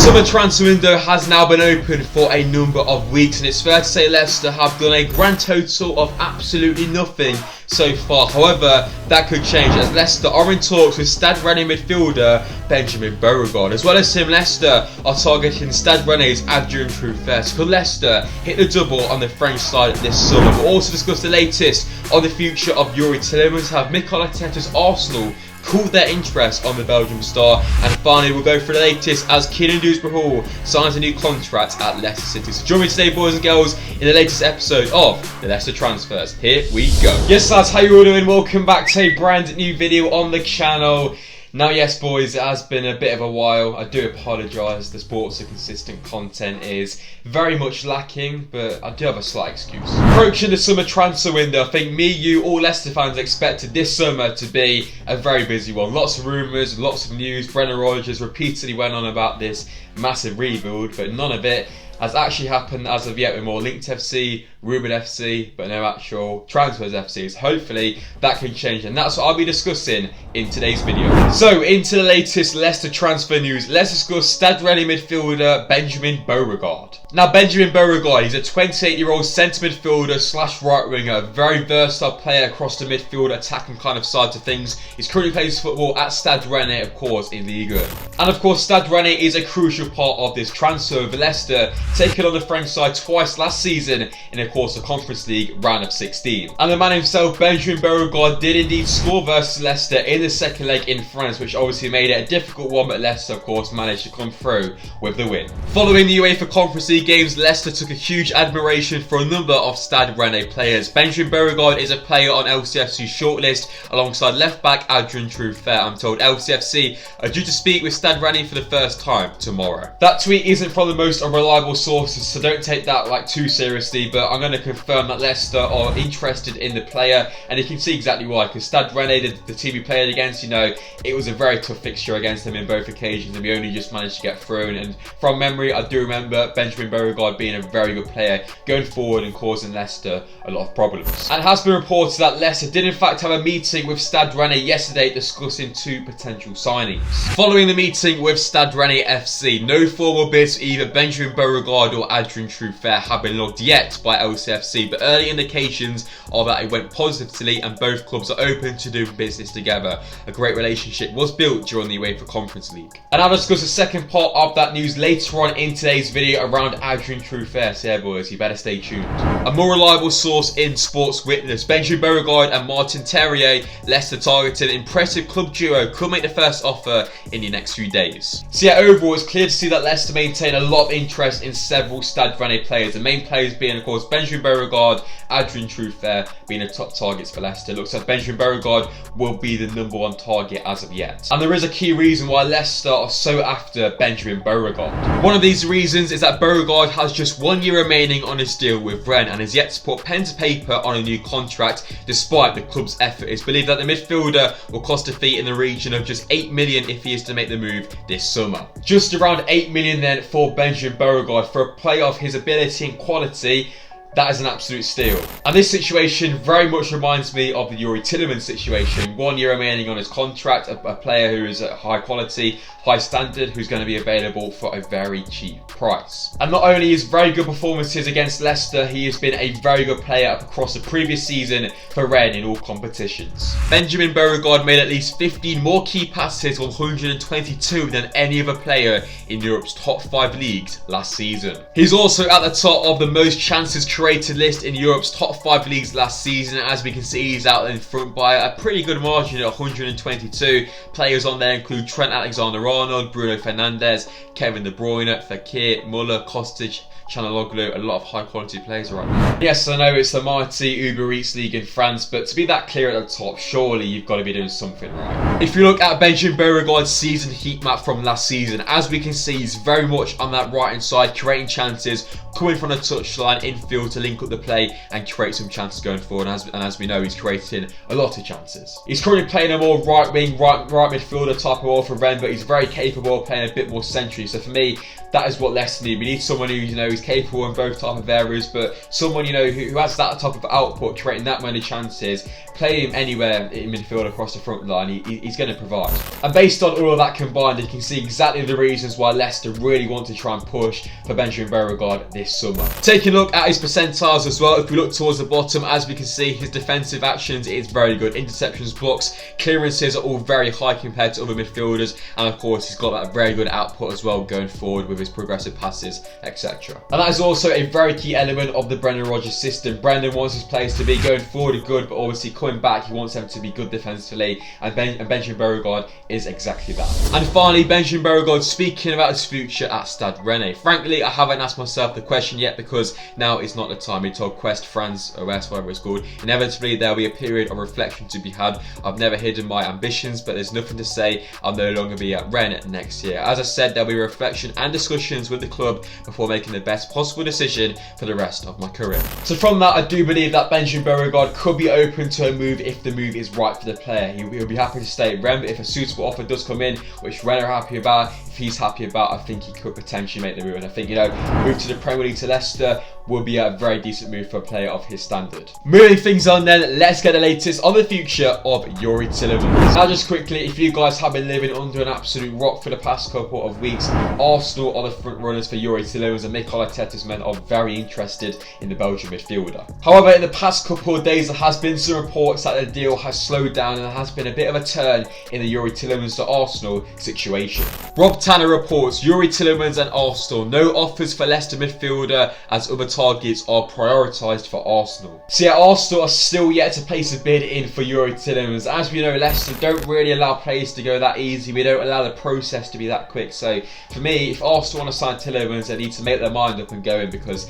summer transfer window has now been open for a number of weeks, and it's fair to say Leicester have done a grand total of absolutely nothing so far. However, that could change as Leicester are in talks with Stade Rennais midfielder Benjamin Bourigeaud. As well as him, Leicester are targeting Stade Rennais' Adrien Truffet. So could Leicester hit the double on the French side this summer? We'll also discuss the latest on the future of Youri Tielemans, have Mikel Arteta's Arsenal called their interest on the Belgian star, and finally we'll go for the latest as Kiernan Dewsbury signs a new contract at Leicester City. So join me today, boys and girls, in the latest episode of the Leicester Transfers. Here we go. Yes lads, how you all doing? Welcome back to a brand new video on the channel. Now yes boys, it has been a bit of a while. I do apologise, the Sportsa consistent content is very much lacking, but I do have a slight excuse. Approaching the summer transfer window, I think me, you, all Leicester fans expected this summer to be a very busy one. Lots of rumours, lots of news. Brendan Rodgers repeatedly went on about this massive rebuild, but none of it has actually happened as of yet, with more Lcfc, rumoured FC, but no actual transfers FCs. Hopefully that can change, and that's what I'll be discussing in today's video. So into the latest Leicester transfer news, let's discuss Stade Rennais midfielder Benjamin Bourigeaud. Now Benjamin Bourigeaud, he's a 28-year-old centre midfielder slash right winger, a very versatile player across the midfield attacking kind of side to things. He's currently plays football at Stade Rennais, of course, in Ligue 1. And of course Stade Rennais is a crucial part of this transfer, with Leicester taking on the French side twice last season in, of course, the Conference League round of 16. And the man himself, Benjamin Bourigeaud, did indeed score versus Leicester in the second leg in France, which obviously made it a difficult one, but Leicester, of course, managed to come through with the win. Following the UEFA Conference League games, Leicester took a huge admiration for a number of Stade Rennais players. Benjamin Bourigeaud is a player on Lcfc's shortlist alongside left-back Adrien Truffet. I'm told Lcfc are due to speak with Stade Rennais for the first time tomorrow. That tweet isn't from the most unreliable sources, so don't take that too seriously, but I'm going to confirm that Leicester are interested in the player, and you can see exactly why, because Stade Rennais, the team we played against, you know, it was a very tough fixture against them in both occasions, and we only just managed to get through. And from memory, I do remember Benjamin Bourigeaud being a very good player going forward and causing Leicester a lot of problems. And it has been reported that Leicester did in fact have a meeting with Stade Rennais yesterday discussing two potential signings. Following the meeting with Stade Rennais FC, no formal bids for either Benjamin Bourigeaud or Adrien Truffet have been logged yet by Lcfc, but early indications are that it went positively and both clubs are open to doing business together. A great relationship was built during the UEFA Conference League. And I'll discuss the second part of that news later on in today's video around Adrien Truffet, so yeah boys, you better stay tuned. A more reliable source in Sports Witness, Benjamin Bourigeaud and Martin Terrier, Leicester targeted impressive club duo, could make the first offer in the next few days. So yeah, overall it's clear to see that Leicester maintain a lot of interest in several Stade Rennais players, the main players being of course Benjamin Bourigeaud, Adrien Truffet being the top targets for Leicester. Looks like Benjamin Bourigeaud will be the #1 target as of yet. And there is a key reason why Leicester are so after Benjamin Bourigeaud. One of these reasons is that Bourigeaud has just 1 year remaining on his deal with Rennes and is yet to put pen to paper on a new contract despite the club's effort. It's believed that the midfielder will cost a fee in the region of just 8 million if he is to make the move this summer. Just around 8 million then for Benjamin Bourigeaud. For a player of his ability and quality, that is an absolute steal. And this situation very much reminds me of the Youri Tielemans situation. 1 year remaining on his contract, a player who is at high quality, high standard, who's going to be available for a very cheap price. And not only his very good performances against Leicester, he has been a very good player across the previous season for Rennes in all competitions. Benjamin Bourigeaud made at least 15 more key passes, 122 than any other player in Europe's top 5 leagues last season. He's also at the top of the most chances created list in Europe's top 5 leagues last season. As we can see, he's out in front by a pretty good margin at 122. Players on there include Trent Alexander-Arnold, Bruno Fernandes, Kevin De Bruyne, Fekir, Muller, Kostic, Chanaloglu, a lot of high quality players right now. Yes, I know it's the mighty Uber Eats League in France, but to be that clear at the top, surely you've got to be doing something right. If you look at Benjamin Bourigeaud's season heat map from last season, as we can see, he's very much on that right hand side, creating chances, coming from the touchline, infield to link up the play and create some chances going forward. And as we know, he's creating a lot of chances. He's currently playing a more right wing, right midfielder type of role for Rennes, but he's very capable of playing a bit more century. So for me, that is what Leicester need. We need someone who, you know, is capable in both type of areas, but someone, you know, who has that type of output, creating that many chances, play him anywhere in midfield across the front line, he's going to provide. And based on all of that combined, you can see exactly the reasons why Leicester really want to try and push for Benjamin Bourigeaud this summer. Taking a look at his percentiles as well, if we look towards the bottom, as we can see, his defensive actions is very good. Interceptions, blocks, clearances are all very high compared to other midfielders, and of course he's got that very good output as well going forward with his progressive passes, etc. And that is also a very key element of the Brendan Rodgers system. Brendan wants his players to be going forward good, but obviously coming back he wants them to be good defensively, and Benjamin Bourigeaud is exactly that. And finally, Benjamin Bourigeaud, speaking about his future at Stade Rennais. Frankly, I haven't asked myself the question yet, because now is not the time. He told Quest France OS, whatever it's called. Inevitably there'll be a period of reflection to be had. I've never hidden my ambitions, but there's nothing to say I'll no longer be at Rennes next year. As I said, there'll be reflection and discussions with the club before making the best possible decision for the rest of my career. So from that, I do believe that Benjamin Bourigeaud could be open to a move if the move is right for the player. He'll be happy to stay at Rennes, but if a suitable offer does come in, which Rennes are happy about, if he's happy about, I think he could potentially make the move. And I think, you know, move to the Premier League to Leicester will be a very decent move for a player of his standard. Moving things on then, let's get the latest on the future of Youri Tielemans. Now just quickly, if you guys have been living under an absolute rock for the past couple of weeks, Arsenal are the front runners for Youri Tielemans, and Mikel Arteta's men are very interested in the Belgian midfielder. However, in the past couple of days there has been some reports that the deal has slowed down, and there has been a bit of a turn in the Youri Tielemans to Arsenal situation. Rob Tanner reports Youri Tielemans and Arsenal, no offers for Leicester midfielder as other targets are prioritised for Arsenal. So yeah, Arsenal are still yet to place a bid in for Youri Tielemans. As we know, Leicester don't really allow players to go that easy. We don't allow the process to be that quick. So for me, if Arsenal want to sign Tielemans, they need to make their mind up and go in, because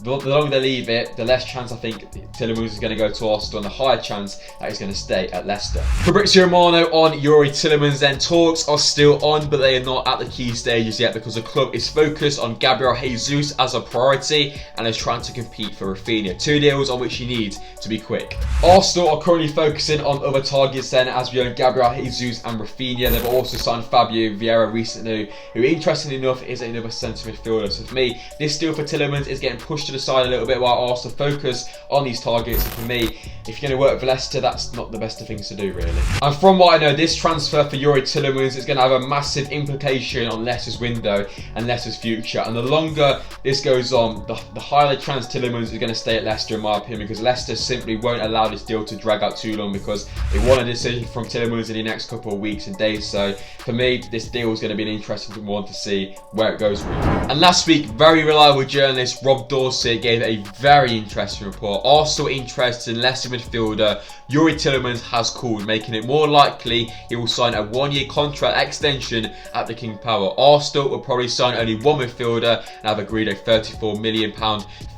the longer they leave it, the less chance I think Tielemans is going to go to Arsenal, and the higher chance that he's going to stay at Leicester. Fabrizio Romano on Youri Tielemans then, talks are still on, but they are not at the key stages yet, because the club is focused on Gabriel Jesus as a priority and is trying to compete for Rafinha. Two deals on which he needs to be quick. Arsenal are currently focusing on other targets then, as we own Gabriel Jesus and Rafinha. They've also signed Fabio Vieira recently, who interestingly enough is another centre midfielder. So for me, this deal for Tielemans is getting pushed to the side a little bit while Arsenal focus on these targets. And for me, if you're going to work for Leicester, that's not the best of things to do, really. And from what I know, this transfer for Youri Tielemans is going to have a massive implication on Leicester's window and Leicester's future. And the longer this goes on, the higher the chance Tielemans is going to stay at Leicester, in my opinion, because Leicester simply won't allow this deal to drag out too long, because they want a decision from Tielemans in the next couple of weeks and days. So for me, this deal is going to be an interesting one to see where it goes with. And last week, very reliable journalist Rob Dorsey gave a very interesting report. Arsenal interested in Leicester midfielder Youri Tielemans has called, making it more likely he will sign a one-year contract extension at the King Power. Arsenal will probably sign only one midfielder and have agreed a £34 million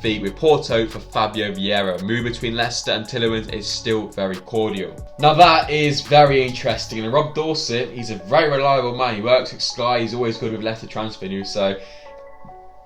fee with Porto for Fabio Vieira. Move between Leicester and Tielemans is still very cordial. Now that is very interesting, and Rob Dorsey, he's a very reliable man. He works with Sky, he's always good with Leicester transfer news, so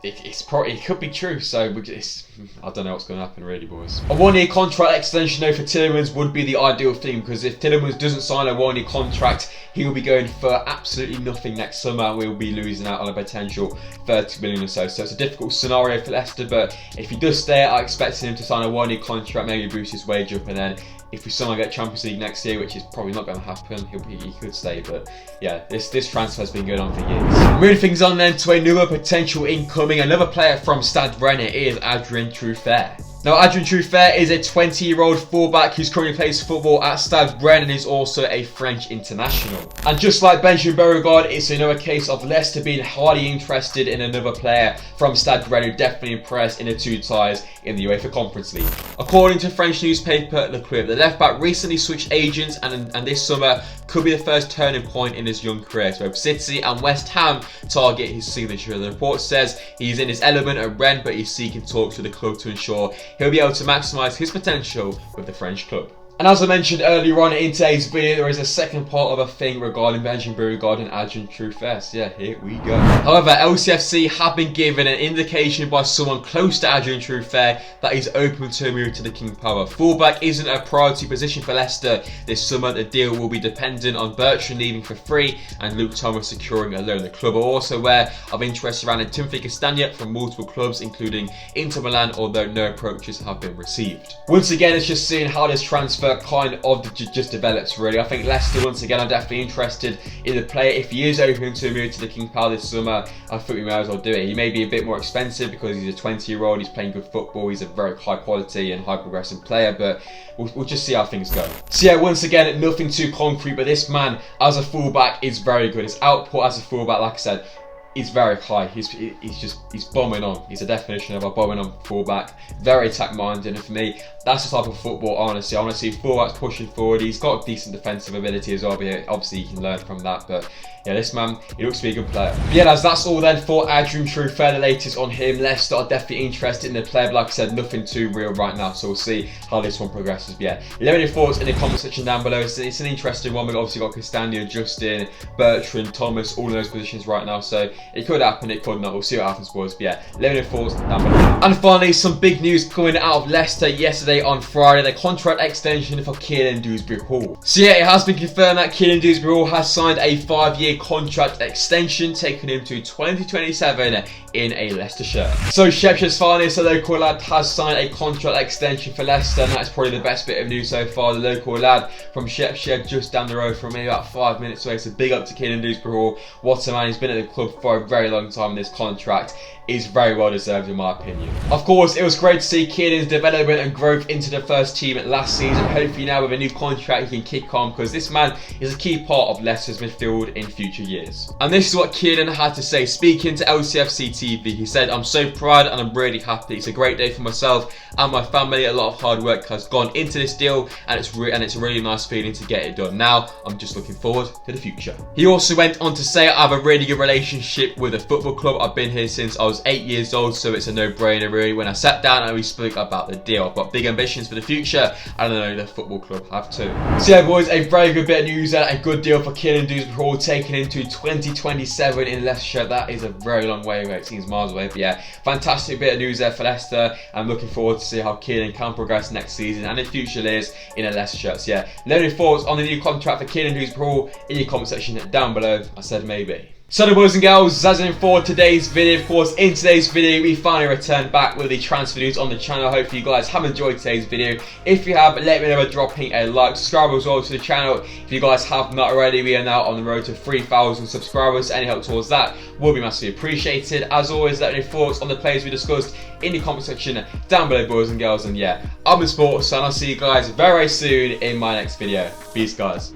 it could be true. So I don't know what's going to happen, really, boys. A one-year contract extension though for Tielemans would be the ideal thing, because if Tielemans doesn't sign a one-year contract, he will be going for absolutely nothing next summer, and we will be losing out on a potential 30 million or so. So it's a difficult scenario for Leicester, but if he does stay, I expect him to sign a one-year contract, maybe boost his wage up, and then if we somehow get Champions League next year, which is probably not going to happen, he could stay. But yeah, this transfer has been going on for years. Moving things on then to another potential incoming, another player from Stade Rennais is Adrien Truffet. Now, Adrien Truffet is a 20-year-old fullback who's currently plays football at Stade Rennais and is also a French international. And just like Benjamin Bourigeaud, it's another case of Leicester being highly interested in another player from Stade Rennais who definitely impressed in the two ties in the UEFA Conference League. According to French newspaper Lcfc, the left-back recently switched agents and this summer could be the first turning point in his young career. So both City and West Ham target his signature. The report says he's in his element at Rennes, but he's seeking talks with the club to ensure he'll be able to maximise his potential with the French club. And as I mentioned earlier on in today's video, there is a second part of a thing regarding Benjamin Bourigeaud and Adrien Truffet. So yeah, here we go. However, Lcfc have been given an indication by someone close to Adrien Truffet that he's open to a move to the King Power. Fullback isn't a priority position for Leicester this summer. The deal will be dependent on Bertrand leaving for free and Luke Thomas securing a loan. The club are also aware of interest surrounding Timothy Castagna from multiple clubs, including Inter Milan, although no approaches have been received. Once again, it's just seeing how this transfer kind of just develops, really. I think Leicester, once again, are definitely interested in the player. If he is open to a move to the King Power this summer, I think we may as well do it. He may be a bit more expensive because he's a 20-year-old, he's playing good football, he's a very high quality and high progressive player, but we'll just see how things go. So yeah, once again, nothing too concrete, but this man as a fullback is very good. His output as a fullback, like I said, is very high. He's bombing on. He's a definition of a bombing on fullback. Very attack minded, and for me, that's the type of football honestly. I want to see fullbacks pushing forward. He's got decent defensive ability as well, but obviously you can learn from that. But yeah, this man, he looks to be a good player. But yeah, lads, that's all then for Adrien Truffet. The latest on him. Leicester are definitely interested in the player, but like I said, nothing too real right now. So we'll see how this one progresses. But yeah, let me know your thoughts in the comment section down below. It's an interesting one. We've obviously got Castagna, Justin, Bertrand, Thomas, all in those positions right now. So it could happen, it could not. We'll see what happens, boys. But yeah, let me know your thoughts down below. And finally, some big news coming out of Leicester yesterday on Friday. The contract extension for Kiernan Dewsbury. So yeah, it has been confirmed that Kiernan Dewsbury has signed a 5-year contract extension, taking him to 2027 in a Leicester shirt. So Shepsh's finest, a local lad, has signed a contract extension for Leicester, and that's probably the best bit of news so far. The local lad from Shepshire, just down the road from me, about 5 minutes away. So big up to Kiernan Dewsbury. What a man, he's been at the club for a very long time, and this contract is very well deserved in my opinion. Of course, it was great to see Kiernan's development and growth into the first team last season. Hopefully now with a new contract he can kick on, because this man is a key part of Leicester's midfield in future years. And this is what Kiernan had to say speaking to Lcfc TV. He said, "I'm so proud and I'm really happy. It's a great day for myself and my family. A lot of hard work has gone into this deal, and it's a really nice feeling to get it done. Now I'm just looking forward to the future." He also went on to say, "I have a really good relationship with the football club. I've been here since I was 8 years old, so it's a no-brainer really. When I sat down and we spoke about the deal, I've got big ambitions for the future, and I know the football club have too." So yeah, boys, a very good bit of news there. A good deal for Kiernan Dewsbury, taken into 2027 in Leicester. That is a very long way away. It seems miles away, but yeah, fantastic bit of news there for Leicester. I'm looking forward to see how Kiernan can progress next season and in future years in a Leicester shirt. So yeah, let me know your thoughts on the new contract for Kiernan Dewsbury in your comment section down below. I said maybe. So the boys and girls, that's it for today's video. Of course, in today's video, we finally returned back with the transfer news on the channel. Hopefully you guys have enjoyed today's video. If you have, let me know by dropping a like. Subscribe as well to the channel if you guys have not already. We are now on the road to 3,000 subscribers. Any help towards that will be massively appreciated. As always, let me know your thoughts on the players we discussed in the comment section down below, boys and girls. And yeah, I'm in Sportsa, and I'll see you guys very soon in my next video. Peace, guys.